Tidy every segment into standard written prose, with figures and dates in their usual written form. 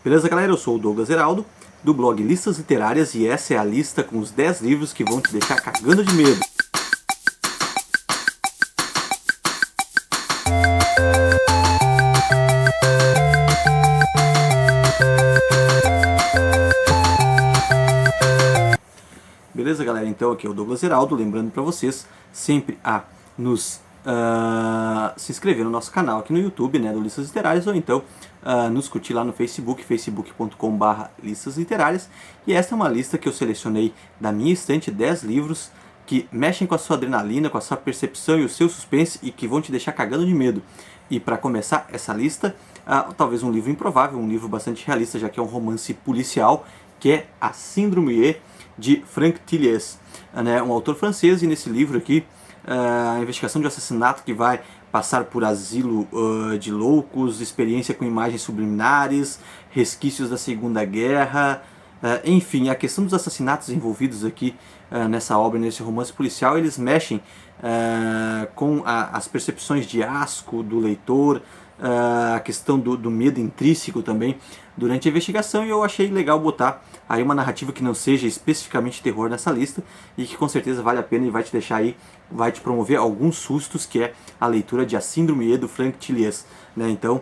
Beleza, galera? Eu sou o Douglas Heraldo, do blog Listas Literárias, e essa é a lista com os 10 livros que vão te deixar cagando de medo. Beleza, galera? Então aqui é o Douglas Heraldo, lembrando para vocês sempre a se inscrever no nosso canal aqui no YouTube, né, do Listas Literárias, ou então nos curtir lá no Facebook, facebook.com/listas literárias. E esta é uma lista que eu selecionei da minha estante, 10 livros que mexem com a sua adrenalina, com a sua percepção e o seu suspense e que vão te deixar cagando de medo. E para começar essa lista, talvez um livro improvável, um livro bastante realista, já que é um romance policial, que é A Síndrome E, de Frank Tillies, né, um autor francês. E nesse livro aqui, a investigação de um assassinato que vai passar por asilo de loucos, experiência com imagens subliminares, resquícios da Segunda Guerra, enfim, a questão dos assassinatos envolvidos aqui nessa obra, nesse romance policial, eles mexem com as percepções de asco do leitor, a questão do medo intrínseco também durante a investigação, e eu achei legal botar aí uma narrativa que não seja especificamente terror nessa lista e que com certeza vale a pena e vai te deixar aí, vai te promover alguns sustos, que é a leitura de A Síndrome E, do Frank Tillies, né? Então,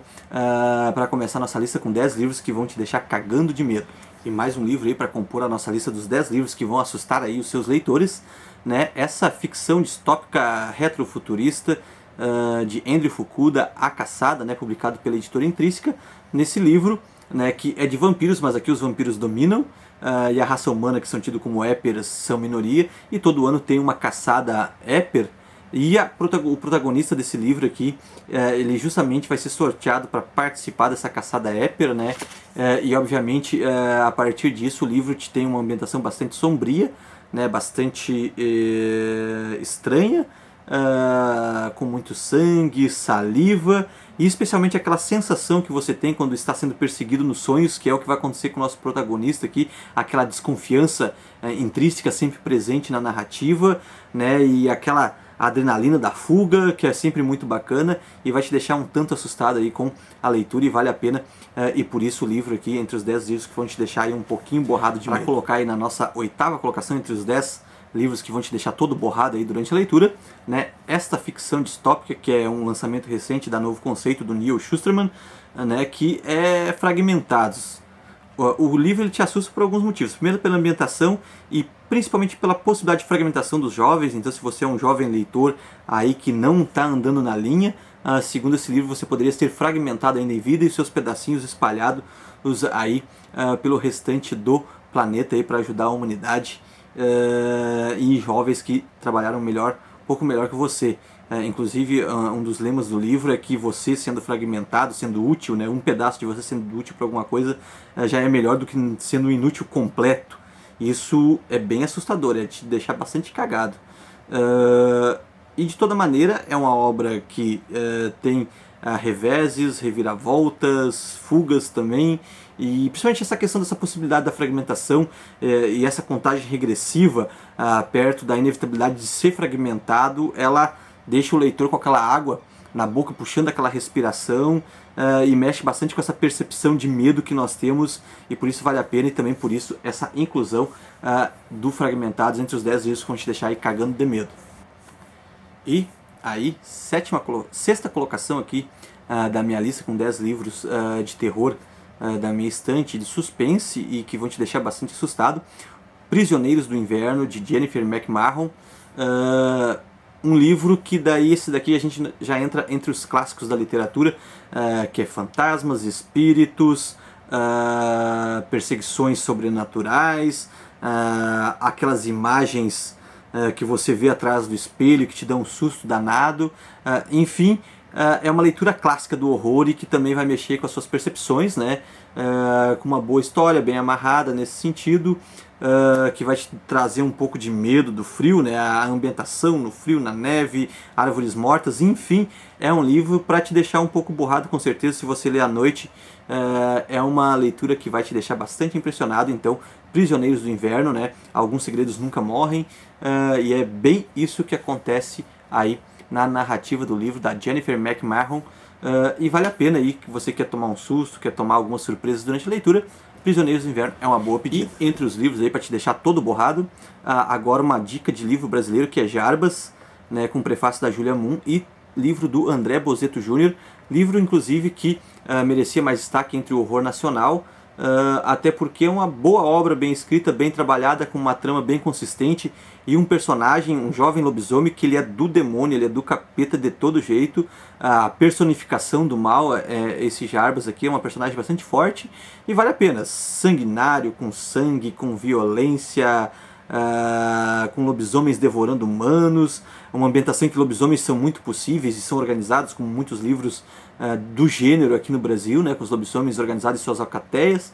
para começar a nossa lista com 10 livros que vão te deixar cagando de medo. E mais um livro aí para compor a nossa lista dos 10 livros que vão assustar aí os seus leitores, né? Essa ficção distópica retrofuturista de Andrew Fukuda, A Caçada, né, publicado pela editora Intrínseca. Nesse livro, né, que é de vampiros, mas aqui os vampiros dominam, e a raça humana, que são tidos como Épers, são minoria, e todo ano tem uma caçada Éper, e o protagonista desse livro aqui, ele justamente vai ser sorteado para participar dessa caçada Éper, né, e obviamente a partir disso o livro te tem uma ambientação bastante sombria, né, bastante estranha, com muito sangue, saliva, e especialmente aquela sensação que você tem quando está sendo perseguido nos sonhos, que é o que vai acontecer com o nosso protagonista aqui, aquela desconfiança intrínseca sempre presente na narrativa, né, e aquela adrenalina da fuga, que é sempre muito bacana e vai te deixar um tanto assustado aí com a leitura, e vale a pena, e por isso o livro aqui, entre os 10 livros que vão te deixar aí um pouquinho borrado de medo. Para colocar aí na nossa 8ª colocação entre os 10 livros que vão te deixar todo borrado aí durante a leitura, né, esta ficção distópica, que é um lançamento recente da Novo Conceito do Neil Shusterman, né, que é Fragmentados. O livro ele te assusta por alguns motivos. Primeiro, pela ambientação e principalmente pela possibilidade de fragmentação dos jovens. Então, se você é um jovem leitor aí que não está andando na linha, segundo esse livro, você poderia ser fragmentado ainda em vida e seus pedacinhos espalhados aí pelo restante do planeta aí para ajudar a humanidade, e jovens que trabalharam melhor, um pouco melhor que você. Inclusive, um dos lemas do livro é que você sendo fragmentado, sendo útil, né, um pedaço de você sendo útil para alguma coisa, já é melhor do que sendo inútil completo. Isso é bem assustador, é te deixar bastante cagado. E de toda maneira, é uma obra que tem reveses, reviravoltas, fugas também, e principalmente essa questão dessa possibilidade da fragmentação e essa contagem regressiva perto da inevitabilidade de ser fragmentado, ela deixa o leitor com aquela água na boca, puxando aquela respiração, e mexe bastante com essa percepção de medo que nós temos, e por isso vale a pena, e também por isso essa inclusão do Fragmentados entre os 10 livros que vão te deixar aí cagando de medo. E aí, sexta colocação aqui da minha lista com 10 livros de terror da minha estante, de suspense e que vão te deixar bastante assustado. Prisioneiros do Inverno, de Jennifer McMahon. Um livro que daí, esse daqui a gente já entra entre os clássicos da literatura, que é fantasmas, espíritos, perseguições sobrenaturais, aquelas imagens que você vê atrás do espelho que te dão um susto danado, enfim, é uma leitura clássica do horror e que também vai mexer com as suas percepções, né, com uma boa história, bem amarrada nesse sentido, que vai te trazer um pouco de medo do frio, né, a ambientação no frio, na neve, árvores mortas, enfim, é um livro para te deixar um pouco borrado, com certeza, se você ler à noite. É uma leitura que vai te deixar bastante impressionado. Então, Prisioneiros do Inverno, né, Alguns Segredos Nunca Morrem, e é bem isso que acontece aí na narrativa do livro da Jennifer McMahon, e vale a pena aí que você quer tomar um susto, quer tomar algumas surpresas durante a leitura. Prisioneiros do Inverno é uma boa pedida. E entre os livros aí, para te deixar todo borrado, agora uma dica de livro brasileiro que é Jarbas, né, com prefácio da Julia Moon, e livro do André Bozetto Jr., livro inclusive que merecia mais destaque entre o horror nacional, até porque é uma boa obra, bem escrita, bem trabalhada, com uma trama bem consistente e um personagem, um jovem lobisomem que ele é do demônio, ele é do capeta de todo jeito. A personificação do mal, esse Jarbas aqui é uma personagem bastante forte e vale a pena. Sanguinário, com sangue, com violência, com lobisomens devorando humanos, uma ambientação em que lobisomens são muito possíveis e são organizados, como muitos livros do gênero aqui no Brasil, né, com os lobisomens organizados em suas alcateias.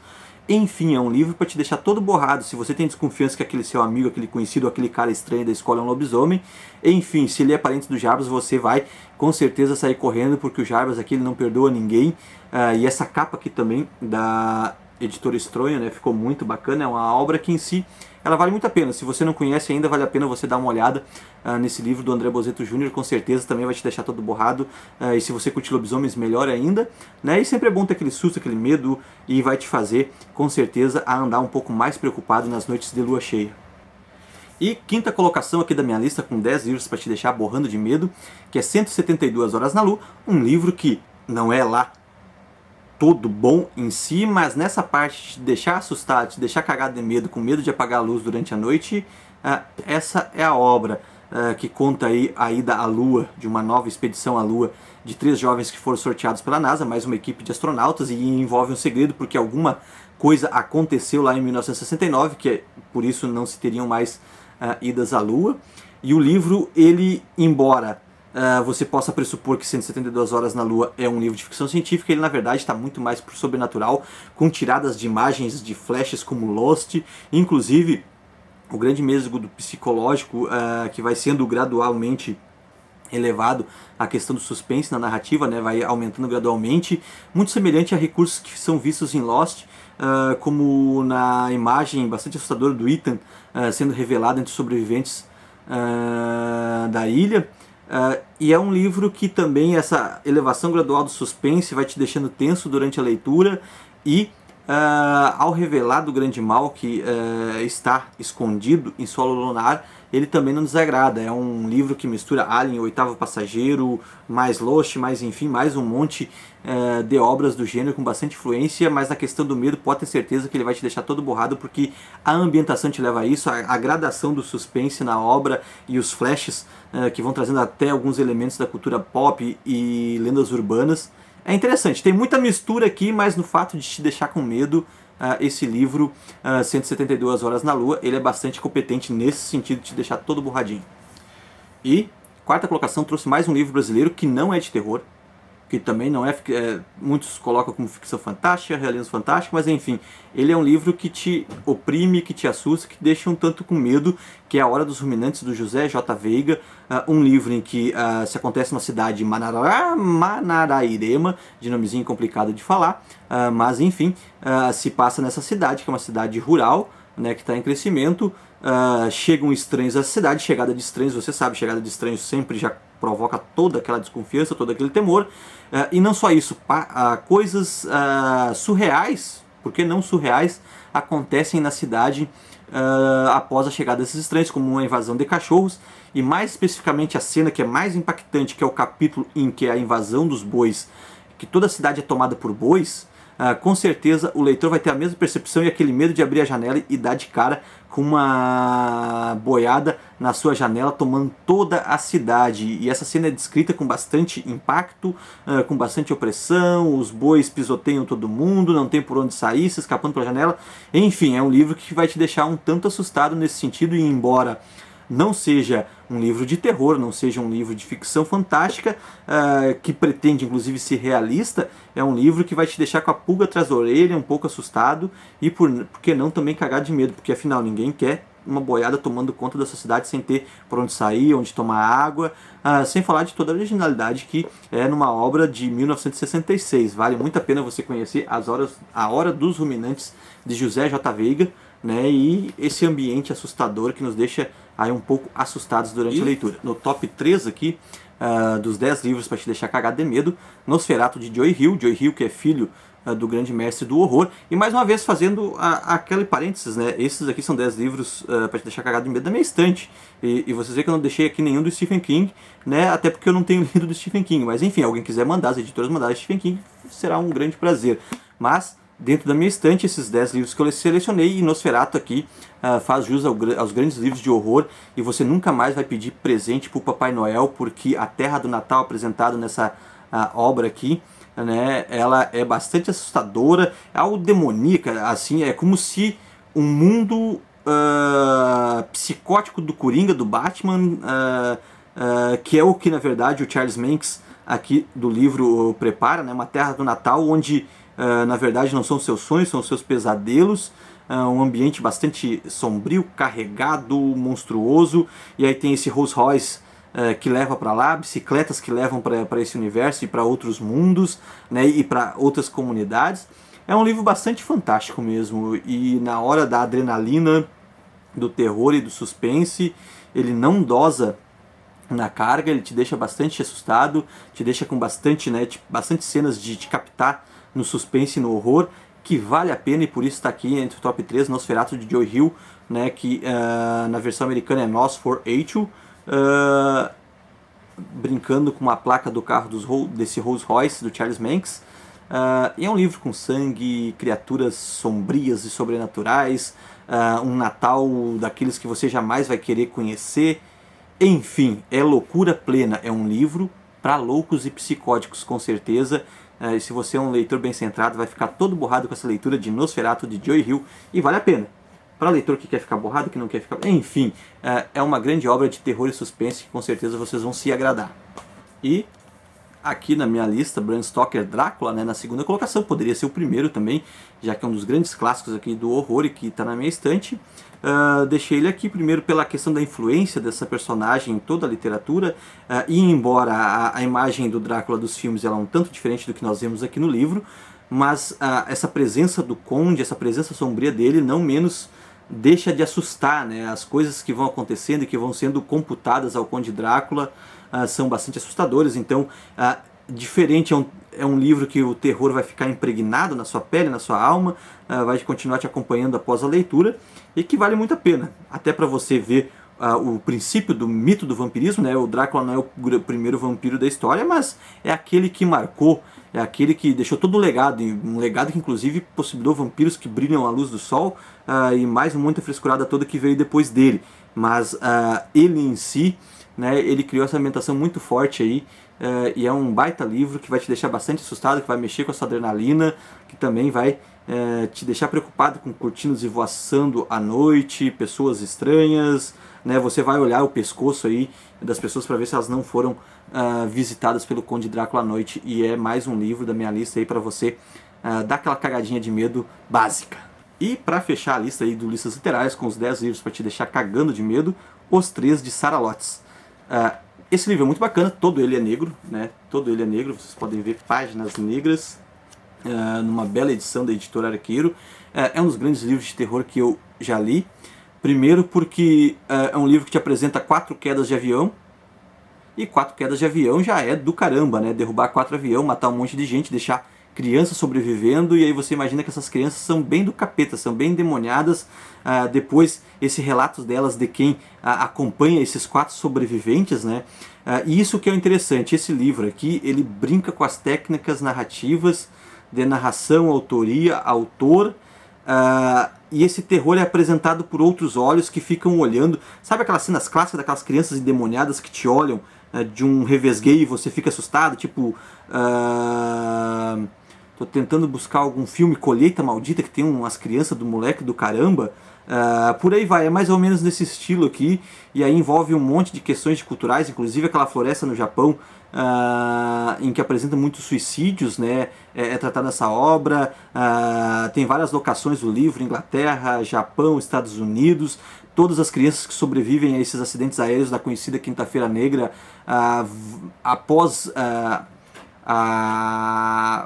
Enfim, é um livro para te deixar todo borrado. Se você tem desconfiança que aquele seu amigo, aquele conhecido, aquele cara estranho da escola é um lobisomem, enfim, se ele é parente do Jarbas, você vai com certeza sair correndo, porque o Jarbas aqui ele não perdoa ninguém. E essa capa aqui também da Editora Estronho, né, ficou muito bacana. É uma obra que em si ela vale muito a pena. Se você não conhece ainda, vale a pena você dar uma olhada nesse livro do André Bozetto Jr., com certeza também vai te deixar todo borrado. E se você curte lobisomens, melhor ainda, né? E sempre é bom ter aquele susto, aquele medo, e vai te fazer, com certeza, a andar um pouco mais preocupado nas noites de lua cheia. E quinta colocação aqui da minha lista, com 10 livros para te deixar borrando de medo, que é 172 Horas na Lua, um livro que não é lá todo bom em si, mas nessa parte de te deixar assustado, te deixar cagado de medo, com medo de apagar a luz durante a noite, essa é a obra que conta aí a ida à Lua, de uma nova expedição à Lua, de 3 jovens que foram sorteados pela NASA, mais uma equipe de astronautas, e envolve um segredo, porque alguma coisa aconteceu lá em 1969, que por isso não se teriam mais idas à Lua. E o livro, ele, embora você possa pressupor que 172 Horas na Lua é um livro de ficção científica, ele na verdade está muito mais pro sobrenatural, com tiradas de imagens de flashes como Lost, inclusive o grande mesmo do psicológico, que vai sendo gradualmente elevado, a questão do suspense na narrativa, né, vai aumentando gradualmente, muito semelhante a recursos que são vistos em Lost, como na imagem bastante assustadora do Ethan sendo revelado entre os sobreviventes da ilha. E é um livro que também essa elevação gradual do suspense vai te deixando tenso durante a leitura, e ao revelar do grande mal que está escondido em solo lunar, ele também não desagrada. É um livro que mistura Alien, O Oitavo Passageiro, mais Lost, mais enfim, mais um monte de obras do gênero com bastante influência, mas na questão do medo pode ter certeza que ele vai te deixar todo borrado, porque a ambientação te leva a isso, a gradação do suspense na obra e os flashes que vão trazendo até alguns elementos da cultura pop e lendas urbanas. É interessante, tem muita mistura aqui, mas no fato de te deixar com medo, esse livro, 172 Horas na Lua, ele é bastante competente nesse sentido de te deixar todo borradinho. E, quarta colocação, trouxe mais um livro brasileiro que não é de terror, que também não é, muitos colocam como ficção fantástica, realismo fantástico, mas enfim, ele é um livro que te oprime, que te assusta, que te deixa um tanto com medo, que é A Hora dos Ruminantes, do José J. Veiga, um livro em que se acontece na cidade de Manarairema, de nomezinho complicado de falar, mas enfim, se passa nessa cidade, que é uma cidade rural, né, que está em crescimento. Chegam estranhos à cidade, chegada de estranhos, você sabe, chegada de estranhos sempre já provoca toda aquela desconfiança, todo aquele temor, e não só isso, coisas surreais, por que não surreais, acontecem na cidade após a chegada desses estranhos, como uma invasão de cachorros, e mais especificamente a cena que é mais impactante, que é o capítulo em que é a invasão dos bois, que toda a cidade é tomada por bois. Com certeza o leitor vai ter a mesma percepção e aquele medo de abrir a janela e dar de cara com uma boiada na sua janela tomando toda a cidade. E essa cena é descrita com bastante impacto, com bastante opressão, os bois pisoteiam todo mundo, não tem por onde sair, se escapando pela janela. Enfim, é um livro que vai te deixar um tanto assustado nesse sentido, e embora não seja um livro de terror, não seja um livro de ficção fantástica, que pretende inclusive ser realista, é um livro que vai te deixar com a pulga atrás da orelha, um pouco assustado, e por que não também cagado de medo, porque afinal ninguém quer uma boiada tomando conta da sua cidade sem ter por onde sair, onde tomar água, sem falar de toda a originalidade que é numa obra de 1966. Vale muito a pena você conhecer A Hora dos Ruminantes, de José J. Veiga, né, e esse ambiente assustador que nos deixa aí um pouco assustados durante a leitura. No top 3 aqui, dos 10 livros para te deixar cagado de medo, Nosferatu de Joe Hill que é filho do grande mestre do horror, e mais uma vez fazendo aquele parênteses, né? Esses aqui são 10 livros para te deixar cagado de medo da minha estante, e vocês veem que eu não deixei aqui nenhum do Stephen King, né? Até porque eu não tenho lido do Stephen King, mas enfim, alguém quiser mandar, as editoras mandarem Stephen King, será um grande prazer. Mas dentro da minha estante, esses 10 livros que eu selecionei, e Nosferatu aqui faz jus aos grandes livros de horror, e você nunca mais vai pedir presente para o Papai Noel, porque a Terra do Natal apresentado nessa obra aqui, né, ela é bastante assustadora, é algo demoníaca, assim, é como se um mundo psicótico do Coringa, do Batman, que é o que na verdade o Charles Manx aqui do livro prepara, né, uma Terra do Natal onde na verdade não são seus sonhos, são seus pesadelos, um ambiente bastante sombrio, carregado, monstruoso, e aí tem esse Rolls Royce que leva para lá, bicicletas que levam para esse universo e para outros mundos, né, e para outras comunidades. É um livro bastante fantástico mesmo, e na hora da adrenalina, do terror e do suspense, ele não dosa na carga, ele te deixa bastante assustado, te deixa com bastante, né, bastante cenas de te captar no suspense e no horror, que vale a pena, e por isso está aqui entre o top 3, Nosferatu de Joe Hill, né, que na versão americana é Nosferatu, brincando com uma placa do carro desse Rolls Royce do Charles Manx. E é um livro com sangue, criaturas sombrias e sobrenaturais, um Natal daqueles que você jamais vai querer conhecer. Enfim, é loucura plena, é um livro para loucos e psicóticos, com certeza. E se você é um leitor bem centrado, vai ficar todo borrado com essa leitura de Nosferatu de Joe Hill, e vale a pena. Para leitor que quer ficar borrado, que não quer ficar... Enfim, é uma grande obra de terror e suspense que com certeza vocês vão se agradar. E aqui na minha lista, Bram Stoker Drácula, né, na segunda colocação, poderia ser o primeiro também, já que é um dos grandes clássicos aqui do horror e que está na minha estante. Deixei ele aqui primeiro pela questão da influência dessa personagem em toda a literatura, e embora a imagem do Drácula dos filmes ela é um tanto diferente do que nós vemos aqui no livro, mas essa presença do Conde, essa presença sombria dele, não menos deixa de assustar, né? As coisas que vão acontecendo e que vão sendo computadas ao Conde Drácula são bastante assustadoras. Então, diferente, é um livro que o terror vai ficar impregnado na sua pele, na sua alma, vai continuar te acompanhando após a leitura, e que vale muito a pena, até para você ver o princípio do mito do vampirismo, né? O Drácula não é o primeiro vampiro da história, mas é aquele que marcou, é aquele que deixou todo o legado, um legado que inclusive possibilitou vampiros que brilham à luz do sol, e mais muita frescurada toda que veio depois dele. Mas ele em si, né, ele criou essa ambientação muito forte aí, e é um baita livro que vai te deixar bastante assustado, que vai mexer com a sua adrenalina, que também vai te deixar preocupado com cortinas esvoaçando à noite, pessoas estranhas, né? Você vai olhar o pescoço aí das pessoas para ver se elas não foram visitadas pelo Conde Drácula à noite, e é mais um livro da minha lista aí para você dar aquela cagadinha de medo básica. E para fechar a lista aí do Listas Literárias com os 10 livros para te deixar cagando de medo, Os 3 de Sarah Lotz. Esse livro é muito bacana, todo ele é negro, né? Todo ele é negro, vocês podem ver páginas negras, numa bela edição da editora Arqueiro. É um dos grandes livros de terror que eu já li. Primeiro porque é um livro que te apresenta 4 quedas de avião, e 4 quedas de avião já é do caramba, né? Derrubar 4 aviões, matar um monte de gente, deixar crianças sobrevivendo, e aí você imagina que essas crianças são bem do capeta, são bem endemoniadas. Depois, esse relato delas de quem acompanha esses 4 sobreviventes, né? E isso que é interessante, esse livro aqui, ele brinca com as técnicas narrativas de narração, autoria, autor, e esse terror é apresentado por outros olhos que ficam olhando. Sabe aquelas cenas clássicas daquelas crianças endemoniadas que te olham de um revesgueio e você fica assustado? Tipo, tô tentando buscar algum filme, Colheita Maldita, que tem umas crianças do moleque do caramba. Por aí vai, é mais ou menos nesse estilo aqui, e aí envolve um monte de questões culturais, inclusive aquela floresta no Japão, em que apresenta muitos suicídios, né? É tratado nessa obra. Tem várias locações do livro: Inglaterra, Japão, Estados Unidos. Todas as crianças que sobrevivem a esses acidentes aéreos da conhecida Quinta-feira Negra, após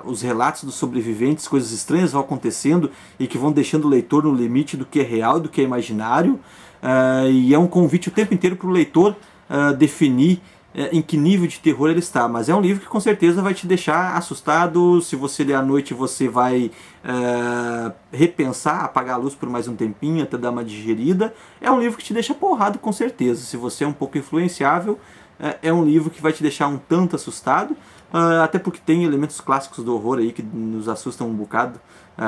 os relatos dos sobreviventes, coisas estranhas vão acontecendo e que vão deixando o leitor no limite do que é real e do que é imaginário. E é um convite o tempo inteiro para o leitor definir em que nível de terror ele está, mas é um livro que com certeza vai te deixar assustado. Se você ler à noite, você vai repensar, apagar a luz por mais um tempinho até dar uma digerida. É um livro que te deixa porrado com certeza. Se você é um pouco influenciável, é um livro que vai te deixar um tanto assustado, até porque tem elementos clássicos do horror aí que nos assustam um bocado,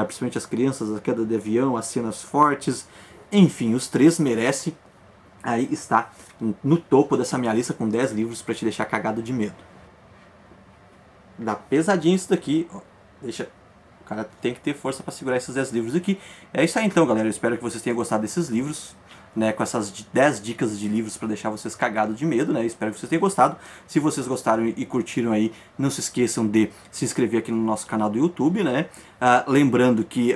principalmente as crianças, a queda de avião, as cenas fortes. Enfim, os três merecem. Aí está no topo dessa minha lista com 10 livros para te deixar cagado de medo. Dá pesadinho isso daqui. Deixa... O cara tem que ter força para segurar esses 10 livros aqui. É isso aí então, galera. Eu espero que vocês tenham gostado desses livros, né, com essas 10 dicas de livros para deixar vocês cagados de medo, né? Espero que vocês tenham gostado. Se vocês gostaram e curtiram aí, não se esqueçam de se inscrever aqui no nosso canal do YouTube, né? Lembrando que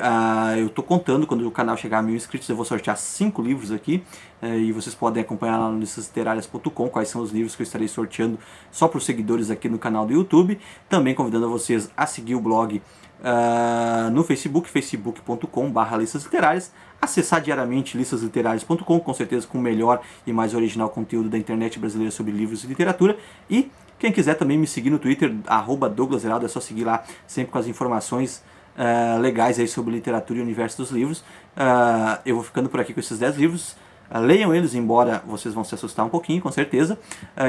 eu tô contando, quando o canal chegar a 1000 inscritos, eu vou sortear 5 livros aqui, e vocês podem acompanhar lá no listasliterárias.com quais são os livros que eu estarei sorteando só para os seguidores aqui no canal do YouTube. Também convidando vocês a seguir o blog no Facebook, facebook.com/listasliterárias, acessar diariamente listasliterárias.com, com certeza com o melhor e mais original conteúdo da internet brasileira sobre livros e literatura. E quem quiser também me seguir no Twitter, @DouglasHeraldo, é só seguir lá, sempre com as informações legais aí sobre literatura e o universo dos livros. Eu vou ficando por aqui com esses 10 livros. Leiam eles, embora vocês vão se assustar um pouquinho, com certeza.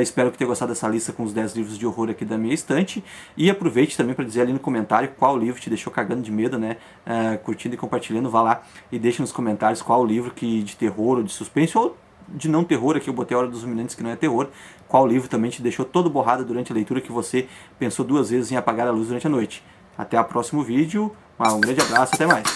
Espero que tenham gostado dessa lista com os 10 livros de horror aqui da minha estante. E aproveite também para dizer ali no comentário qual livro te deixou cagando de medo, né? Curtindo e compartilhando, vá lá e deixe nos comentários qual livro que de terror ou de suspense, ou de não terror, aqui eu botei A Hora dos Ruminantes, que não é terror. Qual livro também te deixou todo borrado durante a leitura, que você pensou 2 vezes em apagar a luz durante a noite. Até o próximo vídeo, um grande abraço, até mais!